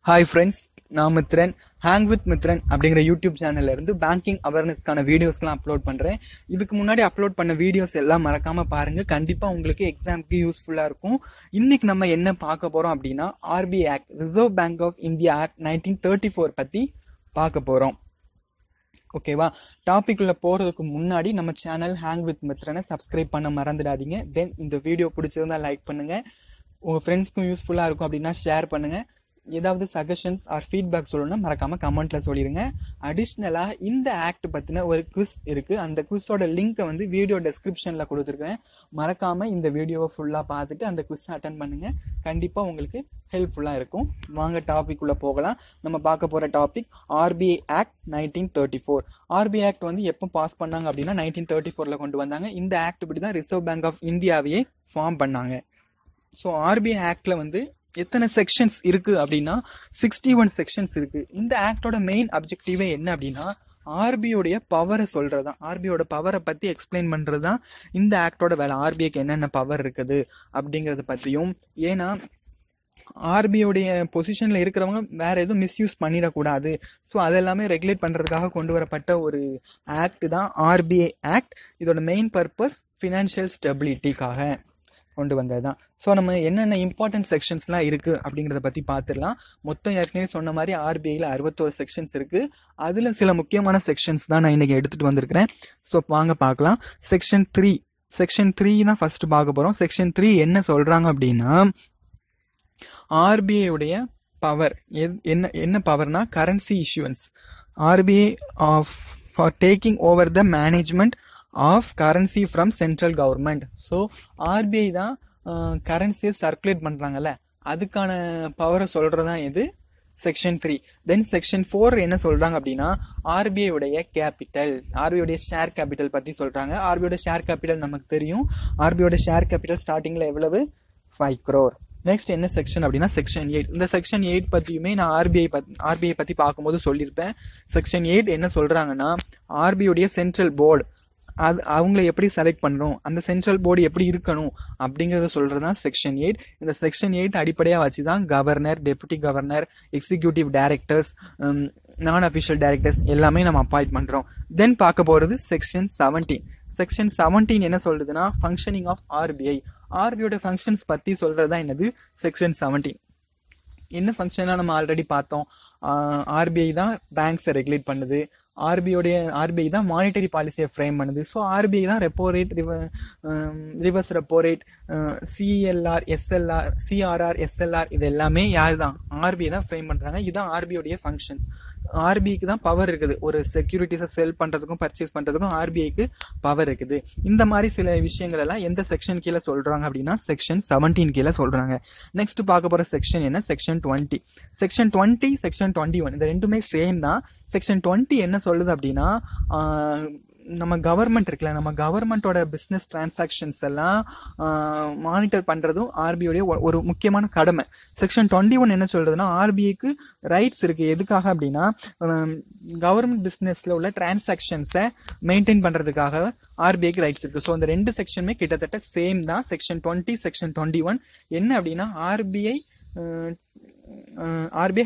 Hi friends, நான் Mithran. Hang with Mithran அப்படிங்கிற YouTube சேனல்ல இருந்து பேங்கிங் அவேர்னஸ்க்கான வீடியோஸ்லாம் அப்லோட் பண்றேன். இதுக்கு முன்னாடி அப்லோட் பண்ண வீடியோஸ் எல்லாம் மறக்காம பாருங்க. கண்டிப்பா உங்களுக்கு எக்ஸாம்க்கு யூஸ்ஃபுல்லா இருக்கும். இன்னைக்கு நம்ம என்ன பார்க்க போறோம் அப்படின்னா RBI act, reserve bank of India act 1934 பத்தி பார்க்க போறோம். ஓகேவா? டாபிக் உள்ள போறதுக்கு முன்னாடி நம்ம சேனல் ஹேங் வித் மித்ரனை சப்ஸ்கிரைப் பண்ண மறந்துடாதீங்க. தென் இந்த வீடியோ பிடிச்சிருந்தா லைக் பண்ணுங்க, உங்க ஃப்ரெண்ட்ஸ்க்கும் யூஸ்ஃபுல்லா இருக்கும் அப்படின்னா ஷேர் பண்ணுங்க. ஏதாவது சஜஷன்ஸ் ஆர் ஃபீட்பேக் சொல்லணும்னா மறக்காம கமெண்ட்ல சொல்லிடுங்க. அடிஷ்னலா இந்த ஆக்ட் பத்தின ஒரு குவிஸ் இருக்கு. அந்த குவிஸோட லிங்க் வந்து வீடியோ டெஸ்கிரிப்ஷன்ல கொடுத்துருக்கேன். மறக்காம இந்த வீடியோவை ஃபுல்லா பார்த்துட்டு அந்த குவிஸ் அட்டன் பண்ணுங்க. கண்டிப்பா உங்களுக்கு ஹெல்ப்ஃபுல்லா இருக்கும். வாங்க டாபிக் உள்ள போகலாம். நம்ம பார்க்க போற topic RBI act 1934. RBI act வந்து எப்போ பாஸ் பண்ணாங்க அப்படின்னா 1934ல கொண்டு வந்தாங்க. இந்த ஆக்ட் படி தான் ரிசர்வ் பேங்க் ஆஃப் இந்தியாவையே ஃபார்ம் பண்ணாங்க. ஸோ ஆர்பிஐ ஆக்ட்ல வந்து எத்தனை செக்ஷன்ஸ் இருக்கு அப்படின்னா 61 செக்ஷன்ஸ் இருக்கு. இந்த ஆக்டோட மெயின் அப்ஜெக்டிவே என்ன அப்படின்னா ஆர்பிஐயோட பவரை சொல்றதுதான், ஆர்பிஐயோட பவரை பத்தி எக்ஸ்பிளைன் பண்றதுதான் இந்த ஆக்டோட வேலை. ஆர்பிஐக்கு என்னென்ன பவர் இருக்குது அப்படிங்கறத பத்தியும், ஏன்னா ஆர்பிஐயோடைய பொசிஷன்ல இருக்கிறவங்க வேற எதுவும் மிஸ்யூஸ் பண்ணிடக்கூடாது. ஸோ அதெல்லாமே ரெகுலேட் பண்றதுக்காக கொண்டு வரப்பட்ட ஒரு ஆக்ட் தான் ஆர்பிஐ ஆக்ட். இதோட மெயின் பர்பஸ் ஃபினான்ஷியல் ஸ்டெபிலிட்டிக்காக கொண்டு வந்தது தான். ஸோ நம்ம என்னென்ன இம்பார்ட்டன்ட் செக்ஷன்ஸ்லாம் இருக்கு அப்படிங்கிறத பத்தி பார்த்துடலாம். மொத்தம் ஏற்கனவே சொன்ன மாதிரி ஆர்பிஐல 61 செக்ஷன்ஸ் இருக்கு. அதுல சில முக்கியமான செக்ஷன்ஸ் தான் நான் இன்னைக்கு எடுத்துட்டு வந்திருக்கிறேன். ஸோ வாங்க பார்க்கலாம். செக்ஷன் 3 தான் ஃபர்ஸ்ட் பார்க்க போறோம். செக்ஷன் 3 என்ன சொல்றாங்க அப்படின்னா ஆர்பிஐ பவர் என்ன பவர்னா currency issuance. RBI for taking over the management of currency from central government. So RBI தான் கரன்சியை சர்க்குலேட் பண்றாங்கல்ல, அதுக்கான பவரை சொல்றதான் இது செக்ஷன் 3. தென் செக்ஷன் 4 என்ன சொல்றாங்க அப்படின்னா ஆர்பிஐ உடைய கேபிட்டல், ஆர்பிஐ உடைய ஷேர் கேபிட்டல் பத்தி சொல்றாங்க. ஆர்பிஐ ஷேர் கேபிட்டல் நமக்கு தெரியும். ஆர்பிஐ ஷேர் கேபிட்டல் ஸ்டார்டிங்ல எவ்வளவு? 5 crore. நெக்ஸ்ட் என்ன செக்ஷன் அப்படின்னா செக்ஷன் 8. இந்த செக்ஷன் 8 பத்தியுமே நான் ஆர்பிஐ பத்தி பார்க்கும்போது சொல்லியிருப்பேன். செக்ஷன் 8 என்ன சொல்றாங்கன்னா ஆர்பிஐ உடைய சென்ட்ரல் போர்டு, அது அவங்களை எப்படி செலக்ட் பண்ணணும், அந்த சென்ட்ரல் போர்டு எப்படி இருக்கணும் அப்படிங்கறத சொல்றதுதான் செக்ஷன் 8. இந்த செக்ஷன் 8 அடிப்படையா வச்சுதான் governor, deputy governor, executive directors, நான் அபிஷியல் டைரக்டர்ஸ் எல்லாமே நம்ம அப்பாயிண்ட் பண்றோம். தென் பார்க்க போறது செக்ஷன் 17. செக்ஷன் 17 என்ன சொல்றதுன்னா ஃபங்க்ஷனிங் ஆஃப் ஆர்பிஐ. ஆர்பிஐயோட ஃபங்க்ஷன்ஸ் பத்தி சொல்றதா என்னது செக்ஷன் 17. என்ன ஃபங்க்ஷன்லாம் நம்ம ஆல்ரெடி பார்த்தோம். ஆர்பிஐ தான் பேங்க்ஸை ரெகுலேட் பண்ணுது. ஆர்பிஐ தான் மானிட்டரி பாலிசியை ஃப்ரேம் பண்ணுது. ஸோ ஆர்பிஐ தான் repo rate, reverse repo rate, CLR, SLR, CRR, SLR இது எல்லாமே யாரு தான்? ஆர்பிஐ தான் ஃப்ரேம் பண்றாங்க. இதுதான் ஆர்பிஐயோடைய ஃபங்க்ஷன்ஸ். ஆர்பிஐக்கு தான் பவர் இருக்குது. ஒரு செக்யூரிட்டிஸை செல் பண்றதுக்கும் பர்ச்சேஸ் பண்றதுக்கும் ஆர்பிஐக்கு பவர் இருக்குது. இந்த மாதிரி சில விஷயங்கள் எல்லாம் எந்த செக்ஷன் கீழே சொல்றாங்க அப்படின்னா செக்ஷன் 17 கீழே சொல்றாங்க. நெக்ஸ்ட் பார்க்க போற செக்ஷன் என்ன? செக்ஷன் 20. செக்ஷன் 20, செக்ஷன் 21 இந்த ரெண்டுமே சேம் தான். செக்ஷன் 20 என்ன சொல்லுது அப்படின்னா நம்ம கவர்மெண்ட் இருக்குல்ல, நம்ம கவர்மெண்டோட பிசினஸ் டிரான்சாக்ஷன்ஸ் எல்லாம் மானிட்டர் பண்றதும் ஆர்பிஐ ஒரு முக்கியமான கடமை. செக்ஷன் 21 என்ன சொல்றதுன்னா ஆர்பிஐக்கு ரைட்ஸ் இருக்கு. எதுக்காக அப்படின்னா கவர்மெண்ட் பிசினஸ்ல உள்ள டிரான்சாக்ஷன்ஸை மெயின்டைன் பண்றதுக்காக ஆர்பிஐக்கு ரைட்ஸ் இருக்கு. ஸோ இந்த ரெண்டு செக்ஷனுமே கிட்டத்தட்ட சேம் தான். செக்ஷன் 20, செக்ஷன் 21 என்ன அப்படின்னா RBI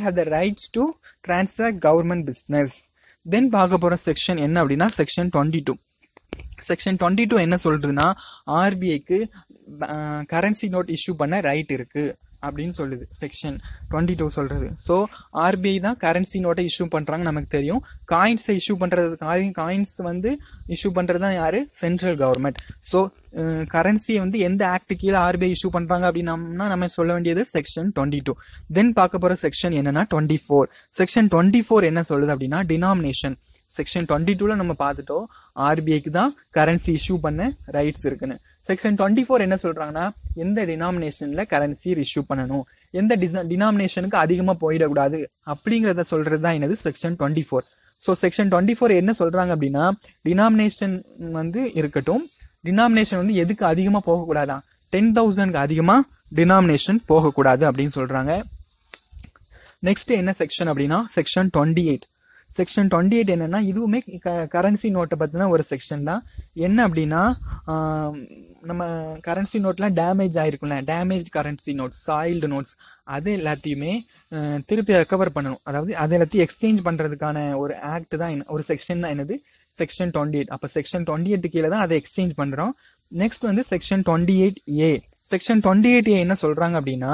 have the rights to transact government business. தென் பார்க்க போற செக்ஷன் என்ன அப்படின்னா செக்ஷன் 22. செக்ஷன் 22 என்ன சொல்றதுன்னா ஆர்பிஐக்கு கரன்சி நோட் இஷ்யூ பண்ண ரைட் இருக்கு அப்படின்னு சொல்லுது செக்ஷன் 22 சொல்றது. ஸோ ஆர்பிஐ தான் கரன்சி நோட்டை இஷ்யூ பண்றாங்க நமக்கு தெரியும். காயின்ஸை இஷ்யூ பண்றது, காயின்ஸ் வந்து இஷ்யூ பண்றது தான் யாரு? Central government. ஸோ கரன்சியை வந்து எந்த ஆக்ட் கீழே ஆர்பிஐ இஷ்யூ பண்றாங்க அப்படின்னா நம்ம சொல்ல வேண்டியது செக்ஷன் 22. தென் பார்க்க போற செக்ஷன் என்னன்னா 24. செக்ஷன் 24 என்ன சொல்லுது அப்படின்னா டினாமினேஷன். செக்ஷன் 22ல நம்ம பார்த்துட்டோம் ஆர்பிஐக்கு தான் கரன்சி இஷ்யூ பண்ண ரைட்ஸ் இருக்குன்னு. செக்ஷன் 24 என்ன சொல்றாங்கன்னா எந்த டினாமினேஷன்ல கரன்சி இஷ்யூ பண்ணணும், எந்த டினாமினேஷனுக்கு அதிகமா போயிடக்கூடாது அப்படிங்கறத சொல்றதுதான் என்னது செக்ஷன் 24. ஸோ செக்ஷன் 24 என்ன சொல்றாங்க அப்படின்னா டினாமினேஷன் வந்து இருக்கட்டும், டினாமினேஷன் வந்து எதுக்கு அதிகமா போகக்கூடாதான், 10,000க்கு அதிகமா டினாமினேஷன் போகக்கூடாது அப்படின்னு சொல்றாங்க. நெக்ஸ்ட் என்ன செக்ஷன் அப்படின்னா செக்ஷன் 28. செக்ஷன் 28 என்னன்னா இதுவுமே கரன்சி நோட்டை பத்தின ஒரு செக்ஷன் தான். என்ன அப்படின்னா நம்ம கரன்சி நோட்லாம் டேமேஜ் ஆயிருக்கும்ல, damage currency notes, soiled notes, அது எல்லாத்தையுமே திருப்பி ரெக்கவர் பண்ணணும். அதாவது அதை எல்லாத்தையும் எக்ஸ்சேஞ்ச் பண்றதுக்கான ஒரு ஆக்ட் தான், ஒரு செக்ஷன் தான் என்னது, செக்ஷன் 28. அப்ப செக்ஷன் 28 கீழே தான் அதை எக்ஸ்சேஞ்ச் பண்றோம். நெக்ஸ்ட் வந்து செக்ஷன் 28A. செக்ஷன் 28A என்ன சொல்றாங்க அப்படின்னா,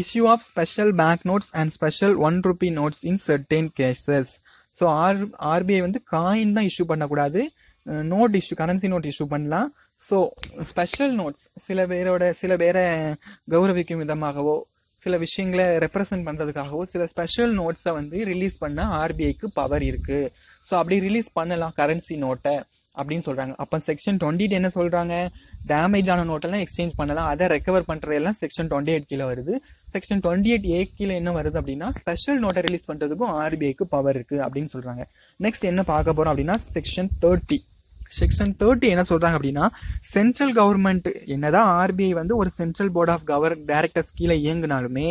issue of special bank notes and special 1 rupee notes in certain cases. So RBI வந்து காயின் தான் இஷ்யூ பண்ணக்கூடாது, note issue, currency note issue பண்ணலாம். ஸோ ஸ்பெஷல் நோட்ஸ், சில பேரை கௌரவிக்கும் விதமாகவோ சில விஷயங்களை ரெப்ரசன்ட் பண்றதுக்காகவோ சில ஸ்பெஷல் நோட்ஸை வந்து ரிலீஸ் பண்ண ஆர்பிஐக்கு பவர் இருக்கு. ஸோ அப்படி ரிலீஸ் பண்ணலாம் கரன்சி நோட்டை அப்படின்னு சொல்றாங்க. அப்ப செக்ஷன் 28 என்ன சொல்றாங்க, டேமேஜ் ஆன நோட்டெல்லாம் எக்ஸ்சேஞ்ச் பண்ணலாம், அதை ரெக்கவர் பண்றதெல்லாம் செக்ஷன் 28 கீழே வருது. செக்ஷன் 28A கீழே என்ன வருது அப்படின்னா, ஸ்பெஷல் நோட்டை ரிலீஸ் பண்றதுக்கும் ஆர்பிஐக்கு பவர் இருக்கு அப்படின்னு சொல்றாங்க. நெக்ஸ்ட் என்ன பார்க்க போறோம் அப்படின்னா செக்ஷன் 30. செக்ஷன் 30 என்ன சொல்றாங்க அப்படின்னா, சென்ட்ரல் கவர்மெண்ட் என்னதான் ஆர்பிஐ வந்து ஒரு சென்ட்ரல் போர்ட் ஆஃப் டைரக்டர்ஸ் கீழே இயங்கினாலுமே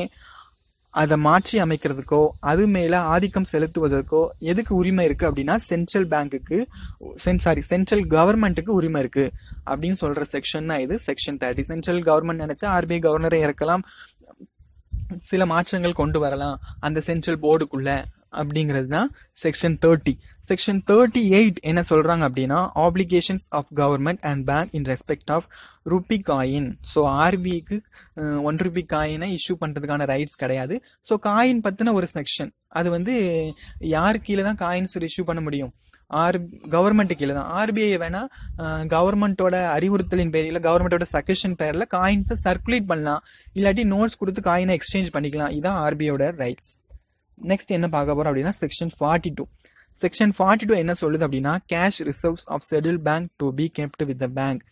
அதை மாற்றி அமைக்கிறதுக்கோ அது மேல ஆதிக்கம் செலுத்துவதற்கோ எதுக்கு உரிமை இருக்கு அப்படின்னா, சென்ட்ரல் கவர்மெண்ட்டுக்கு உரிமை இருக்கு அப்படின்னு சொல்ற செக்ஷன் தான் இது செக்ஷன் 30. சென்ட்ரல் கவர்மெண்ட் நினைச்சா ஆர்பிஐ கவர்னரை இறக்கலாம், சில மாற்றங்கள் கொண்டு வரலாம் அந்த சென்ட்ரல் போர்டுக்குள்ள அப்படிங்கிறது தான் செக்ஷன் 30. செக்ஷன் 38 என்ன சொல்றாங்க அப்படின்னா, applications of government and bank in respect of rupee coin. So ஆர்பிஐக்கு 1 ரூபி காயினை இஷ்யூ பண்றதுக்கான ரைட்ஸ் கிடையாது. ஸோ காயின் பத்தின ஒரு செக்ஷன், அது வந்து யார் கீழே தான் காயின்ஸ் இஷ்யூ பண்ண முடியும், கவர்மெண்ட் கீழே தான். ஆர்பிஐ வேணா கவர்மெண்டோட அறிவுறுத்தலின் பேரில், கவர்மெண்டோட சஜஷன் பேர்ல காயின்ஸை சர்க்குலேட் பண்ணலாம், இல்லாட்டி நோட்ஸ் கொடுத்து காயினை எக்ஸ்சேஞ்ச் பண்ணிக்கலாம். இதுதான் ஆர்பிஐயோட ரைட்ஸ். நெக்ஸ்ட் என்ன பார்க்க போறோம் அப்படின்னா செக்ஷன் 42. செக்ஷன் 42 என்ன சொல்லுது அப்படின்னா, cash reserves of scheduled bank to be kept with the bank.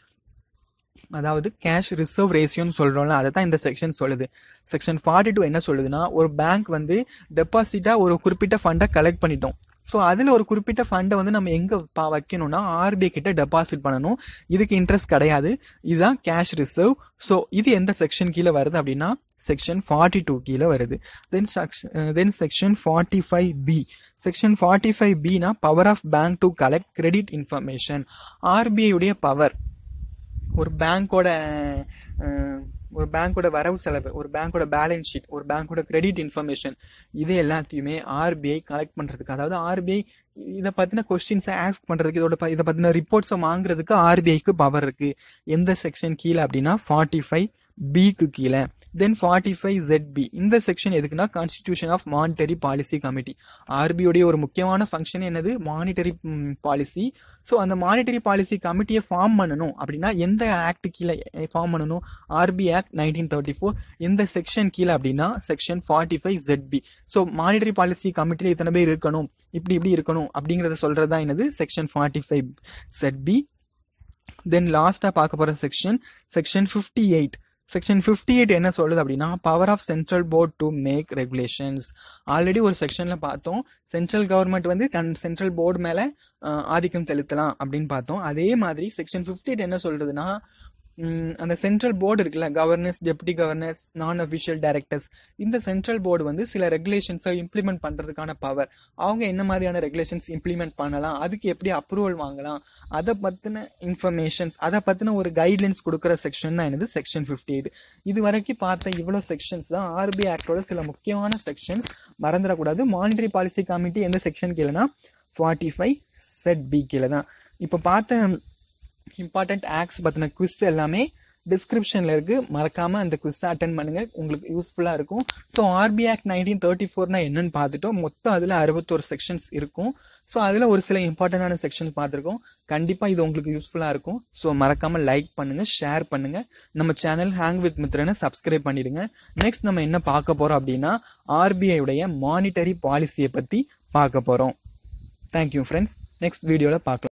அதாவது கேஷ் ரிசர்வ் ரேஷியோன்னு சொல்றோம்ல, அதை தான் இந்த செக்ஷன் சொல்லுது. செக்ஷன் 42 என்ன சொல்லுதுன்னா, ஒரு பேங்க் வந்து டெபாசிட்டா ஒரு குறிப்பிட்ட ஃபண்டை கலெக்ட் பண்ணிட்டோம். ஸோ அதில் ஒரு குறிப்பிட்ட ஃபண்டை வந்து நம்ம எங்கே வைக்கணும்னா ஆர்பிஐ கிட்ட டெபாசிட் பண்ணணும், இதுக்கு இன்ட்ரெஸ்ட் கிடையாது, இதுதான் கேஷ் ரிசர்வ். ஸோ இது எந்த செக்ஷன் கீழே வருது அப்படின்னா செக்ஷன் 42 கீழே வருது. Then section 45B. செக்ஷன் 45Bனா power of bank to collect credit information. RBI உடைய பவர், ஒரு பேங்கோட வரவு செலவு, ஒரு பேங்கோட பேலன்ஸ் ஷீட், ஒரு பேங்கோட கிரெடிட் இன்ஃபர்மேஷன், இது எல்லாத்தையுமே ஆர்பிஐ கலெக்ட் பண்றதுக்கு, அதாவது ஆர்பிஐ இதை பத்தின கொஸ்டின்ஸை ஆஸ்க் பண்றதுக்கு, இதை பத்தின ரிப்போர்ட்ஸை வாங்குறதுக்கு ஆர்பிஐக்கு பவர் இருக்கு. எந்த செக்ஷன் கீழே அப்படின்னா 45Bக்கு கீழே. தென் 45ZB. இந்த செக்ஷன் எதுக்குன்னா, constitution of monetary policy committee. ஆர்பிஐடைய ஒரு முக்கியமான ஃபங்க்ஷன் என்னது, மானிட்டரி பாலிசி. ஸோ அந்த மானிட்டரி பாலிசி கமிட்டியை ஃபார்ம் பண்ணணும் அப்படின்னா எந்த ஆக்ட் கீழே ஃபார்ம் பண்ணணும், ஆர்பிஐ ஆக்ட் 1934. எந்த செக்ஷன் கீழே அப்படின்னா section 45ZB. So monetary policy கமிட்டியில் இத்தனை பேர் இருக்கணும், இப்படி இருக்கணும் அப்படிங்கறத சொல்றதா என்னது செக்ஷன் 45ZB. தென் லாஸ்டா பார்க்க போற செக்ஷன் 58. செக்ஷன் 58 என்ன சொல்லுது அப்படின்னா, power of central board to make regulations. Already ஒரு செக்ஷன்ல பார்த்தோம், சென்ட்ரல் கவர்மெண்ட் வந்து சென்ட்ரல் போர்டு மேல ஆதிக்கம் செலுத்தலாம் அப்படின்னு பார்த்தோம். அதே மாதிரி செக்ஷன் 58 என்ன சொல்றதுன்னா, அந்த சென்ட்ரல் போர்டு இருக்குல்ல, கவர்னர்ஸ், டெப்டி கவர்னர்ஸ், நான் அஃபிஷியல் டைரக்டர்ஸ், இந்த சென்ட்ரல் போர்டு வந்து சில ரெகுலேஷன்ஸை இம்ப்ளிமெண்ட் பண்றதுக்கான பவர். அவங்க என்ன மாதிரியான ரெகுலேஷன்ஸ் இம்ப்ளிமெண்ட் பண்ணலாம், அதுக்கு எப்படி அப்ரூவல் வாங்கலாம், அதை பத்தின இன்ஃபர்மேஷன்ஸ், அதை பத்தின ஒரு கைட்லைன்ஸ் கொடுக்குற செக்ஷன் தான் என்னது செக்ஷன் 58. இது வரைக்கும் பார்த்த இவ்வளோ செக்ஷன்ஸ் தான் ஆர்பிஐ ஆக்டோட சில முக்கியமான செக்ஷன்ஸ். மறந்துடக்கூடாது. மானிட்டரி பாலிசி கமிட்டி எந்த செக்ஷன் கீழேனா 45ZB கீழே தான். இப்போ பார்த்த இம்பார்ட்டன்ட் ஆக்ட்ஸ் பத்தின குவிஸ் எல்லாமே டிஸ்கிரிப்ஷன்ல இருக்கு, மறக்காம அந்த குவிஸ் அட்டென்ட் பண்ணுங்க, உங்களுக்கு யூஸ்ஃபுல்லா இருக்கும். ஸோ ஆர்பிஐ ஆக்ட் 1934 என்னன்னு பார்த்துட்டோம். மொத்தம் அதுல 61 செக்ஷன்ஸ் இருக்கும். ஸோ அதுல ஒரு சில இம்பார்ட்டன்டான செக்ஷன்ஸ் பார்த்துருக்கோம். கண்டிப்பா இது உங்களுக்கு யூஸ்ஃபுல்லா இருக்கும். ஸோ மறக்காம லைக் பண்ணுங்க, ஷேர் பண்ணுங்க, நம்ம சேனல் ஹேங் வித் மித்ரனை சப்ஸ்கிரைப் பண்ணிடுங்க. நெக்ஸ்ட் நம்ம என்ன பார்க்க போறோம் அப்படின்னா, ஆர்பிஐ உடைய மானிட்டரி பாலிசியை பத்தி பார்க்க போறோம். Thank you friends. நெக்ஸ்ட் வீடியோல பார்க்கலாம்.